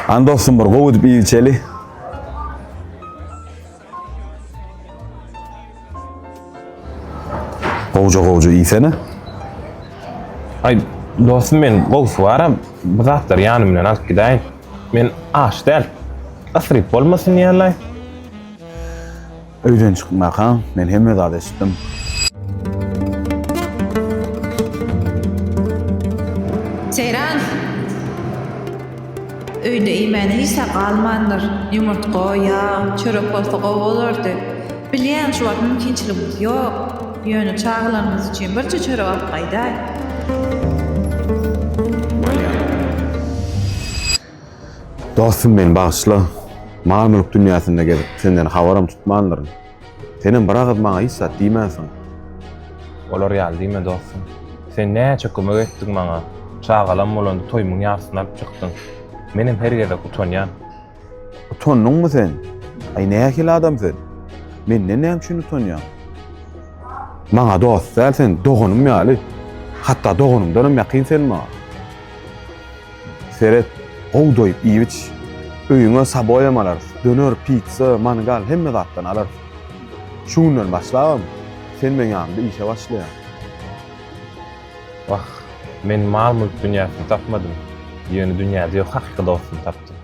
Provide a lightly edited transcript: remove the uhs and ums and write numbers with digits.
Andolsun bir gowy bir içeli. Gowja iyisene. Ay dostum men gowsu waram. Bu zatlar ýanymdan alyp gideýin. Men aç däl. Asryp bolmasyn ýaly. Öýden çykmakan men hemme zat eşitdim. Seyran. Öýde iýmeni hiç galmandyr. Ýumurtga ýa çörek bolsa gowy bolardy. Bilýän şu wagt mümkinçiligimiz ýok. Ýöne çağlarymyz üçin birçe çörek alyp gaýdaý. Dostum men bağışla. Mal mülk dünyasında gezip senden habaram tutmanlarım. Senin bırakıp bana hiç sat diýmäsiň. Olar ýaly diýme dostum. Sen näçe kömek etdiň maňa. Çağalam bolanda toýmyň ýasyny alyp çykdyň. Menem her ýerde utanýan. Utandyň mı sen? Ay nähili adam sen? Men näme üçin utanýam? Maňa dost däl sen, dogunum ýaly. Hatda dogunumdanam ýakyn sen maňa. Seret, gowy doýup iýiç. Öýüňe saboýam alar, döner, pizza, mangal hemme zatdan alar. Şundan başlawam. Sen men ýanymda işe başlaýar. Wah, men mal mülk dünýäsyny tapmadym. Ýöne dünýäde ýok hakyky dostum tapdym.